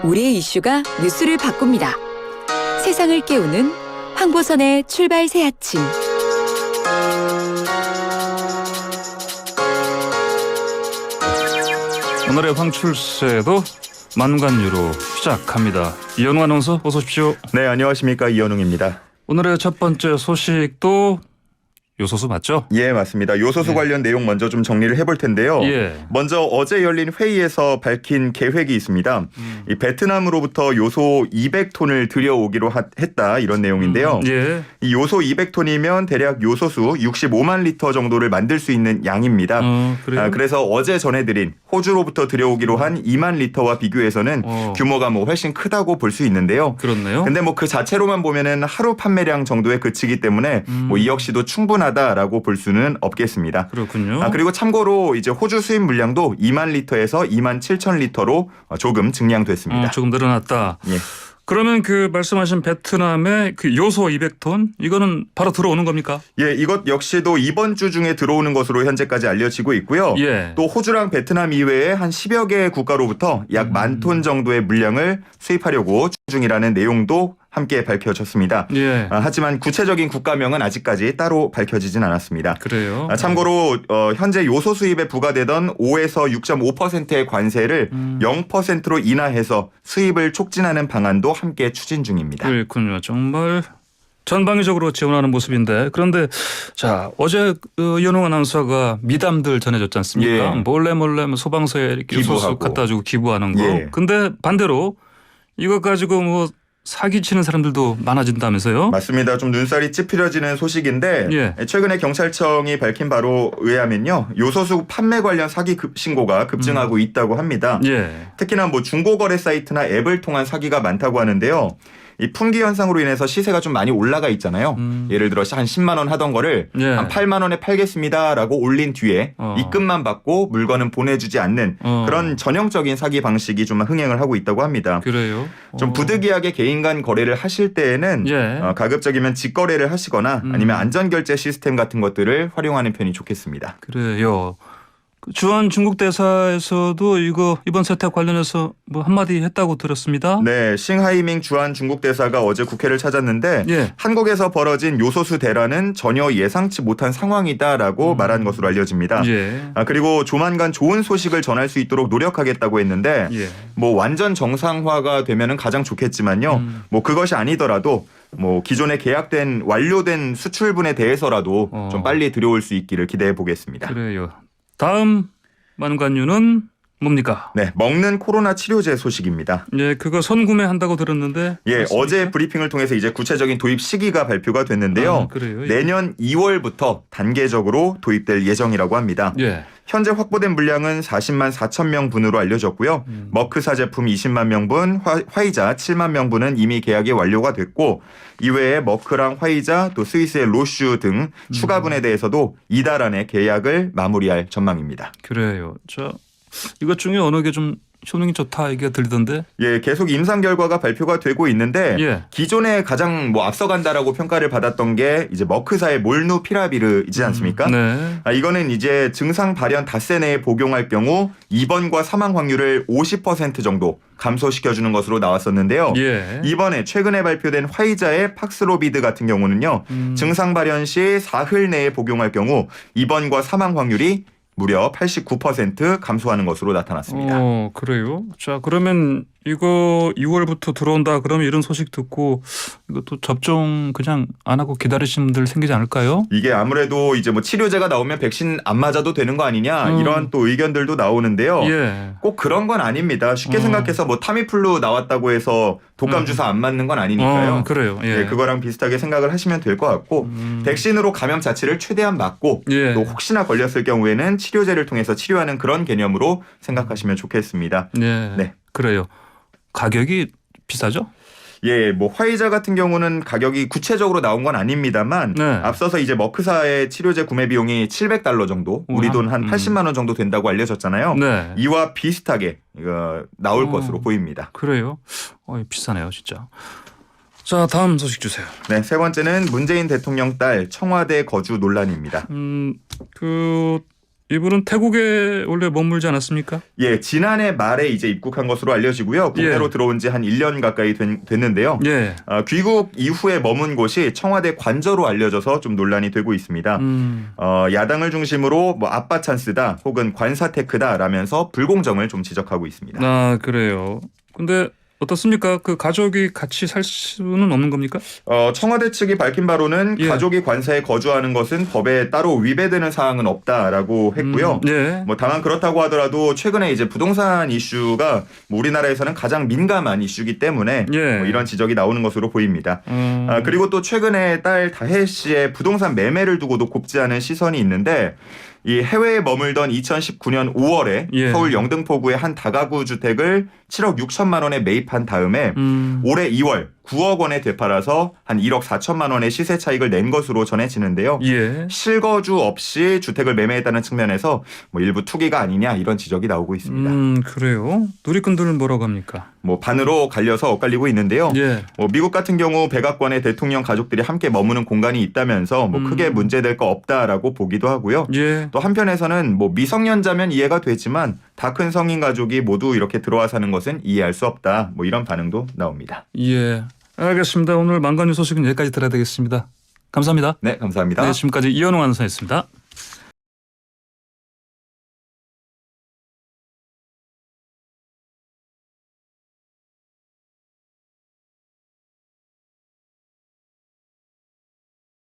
우리의 이슈가 뉴스를 바꿉니다. 세상을 깨우는 황보선의 출발 새 아침. 오늘의 황출세도 만관유로 시작합니다. 이현웅 아나운서 어서 오십시오. 네, 안녕하십니까. 이현웅입니다. 오늘의 첫 번째 소식도 요소수 맞죠? 예, 맞습니다. 요소수 관련 내용 먼저 좀 정리를 해볼 텐데요. 먼저 어제 열린 회의에서 밝힌 계획이 있습니다. 이 베트남으로부터 요소 200톤을 들여오기로 했다 이런 내용인데요. 이 요소 200톤이면 대략 요소수 65만 리터 정도를 만들 수 있는 양입니다. 그래서 어제 전해드린 호주로부터 들여오기로 한 2만 리터와 비교해서는 규모가 훨씬 크다고 볼 수 있는데요. 그렇네요. 근데 그 자체로만 보면은 하루 판매량 정도에 그치기 때문에 이 역시도 충분하다라고 볼 수는 없겠습니다. 그렇군요. 그리고 참고로 이제 호주 수입 물량도 2만 리터에서 2만 7천 리터로 조금 증량됐습니다. 조금 늘어났다. 예. 그러면 그 말씀하신 베트남의 그 요소 200톤 이거는 바로 들어오는 겁니까? 예, 이것 역시도 이번 주 중에 들어오는 것으로 현재까지 알려지고 있고요. 또 호주랑 베트남 이외에 한 10여 개 국가로부터 약 10,000톤 정도의 물량을 수입하려고 추진 중이라는 내용도 함께 밝혀졌습니다. 하지만 구체적인 국가명은 아직까지 따로 밝혀지진 않았습니다. 그래요. 참고로 현재 요소 수입에 부과되던 5에서 6.5%의 관세를 0%로 인하해서 수입을 촉진하는 방안도 함께 추진 중입니다. 그렇군요. 정말 전방위적으로 지원하는 모습인데 그런데 자 어제 이현웅 아나운서가 미담들 전해줬지 않습니까? 몰래 소방서에 이렇게 요소수 갖다 주고 기부하는 거. 근데 반대로 이것 가지고 사기치는 사람들도 많아진다면서요? 맞습니다. 좀 눈살이 찌푸려지는 소식인데 최근에 경찰청이 밝힌 바로 의하면요. 요소수 판매 관련 사기 신고가 급증하고 있다고 합니다. 특히나 중고거래 사이트나 앱을 통한 사기가 많다고 하는데요. 이 품귀 현상으로 인해서 시세가 좀 많이 올라가 있잖아요. 예를 들어 한 10만 원 하던 거를 한 8만 원에 팔겠습니다라고 올린 뒤에 입금만 받고 물건은 보내주지 않는 그런 전형적인 사기 방식이 좀 흥행을 하고 있다고 합니다. 그래요? 좀 부득이하게 개인 간 거래를 하실 때에는 가급적이면 직거래를 하시거나 아니면 안전결제 시스템 같은 것들을 활용하는 편이 좋겠습니다. 그래요. 주한 중국 대사에서도 이번 세탁 관련해서 한마디 했다고 들었습니다. 네, 싱하이밍 주한 중국 대사가 어제 국회를 찾았는데 한국에서 벌어진 요소수 대란은 전혀 예상치 못한 상황이다라고 말한 것으로 알려집니다. 그리고 조만간 좋은 소식을 전할 수 있도록 노력하겠다고 했는데 완전 정상화가 되면은 가장 좋겠지만요. 그것이 아니더라도 기존에 계약된 완료된 수출분에 대해서라도 좀 빨리 들여올 수 있기를 기대해 보겠습니다. 그래요. 다음 만관유는 뭡니까? 네, 먹는 코로나 치료제 소식입니다. 그거 선구매한다고 들었는데. 어제 브리핑을 통해서 이제 구체적인 도입 시기가 발표가 됐는데요. 그래요? 내년 2월부터 단계적으로 도입될 예정이라고 합니다. 현재 확보된 물량은 40만 4천 명분으로 알려졌고요. 머크사 제품 20만 명분, 화이자 7만 명분은 이미 계약이 완료가 됐고 이외에 머크랑 화이자 또 스위스의 로슈 등 추가분에 대해서도 이달 안에 계약을 마무리할 전망입니다. 그래요. 이것 중에 어느 게 좀 효능이 좋다 얘기가 들리던데. 계속 임상 결과가 발표가 되고 있는데 기존에 가장 앞서간다라고 평가를 받았던 게 이제 머크사의 몰누피라비르이지 않습니까? 이거는 이제 증상 발현 닷새 내에 복용할 경우 입원과 사망 확률을 50% 정도 감소시켜주는 것으로 나왔었는데요. 이번에 최근에 발표된 화이자의 팍스로비드 같은 경우는요. 증상 발현 시 사흘 내에 복용할 경우 입원과 사망 확률이 무려 89% 감소하는 것으로 나타났습니다. 그래요? 자, 그러면 이거 6월부터 들어온다 그러면 이런 소식 듣고 이것도 접종 그냥 안 하고 기다리시는 분들 생기지 않을까요? 이게 아무래도 이제 치료제가 나오면 백신 안 맞아도 되는 거 아니냐 이런 또 의견들도 나오는데요. 꼭 그런 건 아닙니다. 쉽게 생각해서 타미플루 나왔다고 해서 독감 주사 안 맞는 건 아니니까요. 그래요. 그거랑 비슷하게 생각을 하시면 될 것 같고 백신으로 감염 자체를 최대한 막고 또 혹시나 걸렸을 경우에는 치료제를 통해서 치료하는 그런 개념으로 생각하시면 좋겠습니다. 그래요. 가격이 비싸죠? 화이자 같은 경우는 가격이 구체적으로 나온 건 아닙니다만 앞서서 이제 머크사의 치료제 구매 비용이 $700 정도, 우리 돈 한 80만 원 정도 된다고 알려졌잖아요. 이와 비슷하게 나올 것으로 보입니다. 그래요? 비싸네요, 진짜. 자, 다음 소식 주세요. 네, 세 번째는 문재인 대통령 딸 청와대 거주 논란입니다. 이분은 태국에 원래 머물지 않았습니까? 예, 지난해 말에 이제 입국한 것으로 알려지고요. 국내로 예. 들어온 지 한 1년 가까이 됐는데요. 예. 귀국 이후에 머문 곳이 청와대 관저로 알려져서 좀 논란이 되고 있습니다. 야당을 중심으로 뭐 아빠 찬스다 혹은 관사 테크다라면서 불공정을 좀 지적하고 있습니다. 아, 그래요. 근데 어떻습니까? 그 가족이 같이 살 수는 없는 겁니까? 청와대 측이 밝힌 바로는 예. 가족이 관사에 거주하는 것은 법에 따로 위배되는 사항은 없다라고 했고요. 예. 뭐 다만 그렇다고 하더라도 최근에 이제 부동산 이슈가 뭐 우리나라에서는 가장 민감한 이슈이기 때문에 예. 뭐 이런 지적이 나오는 것으로 보입니다. 그리고 또 최근에 딸 다혜 씨의 부동산 매매를 두고도 곱지 않은 시선이 있는데 이 해외에 머물던 2019년 5월에 예. 서울 영등포구의 한 다가구 주택을 7억 6천만 원에 매입한 다음에 올해 2월 9억 원에 되팔아서 한 1억 4천만 원의 시세 차익을 낸 것으로 전해지는데요. 예. 실거주 없이 주택을 매매했다는 측면에서 뭐 일부 투기가 아니냐 이런 지적이 나오고 있습니다. 그래요? 누리꾼들은 뭐라고 합니까? 뭐 반으로 갈려서 엇갈리고 있는데요. 예. 뭐 미국 같은 경우 백악관에 대통령 가족들이 함께 머무는 공간이 있다면서 뭐 크게 문제될 거 없다라고 보기도 하고요. 예. 또 한편에서는 뭐 미성년자면 이해가 되지만 다 큰 성인 가족이 모두 이렇게 들어와 사는 것은 이해할 수 없다. 뭐 이런 반응도 나옵니다. 예. 알겠습니다. 오늘 망간뉴 소식은 여기까지 들어야 되겠습니다. 감사합니다. 네, 감사합니다. 네, 지금까지 이현웅 아나운서였습니다.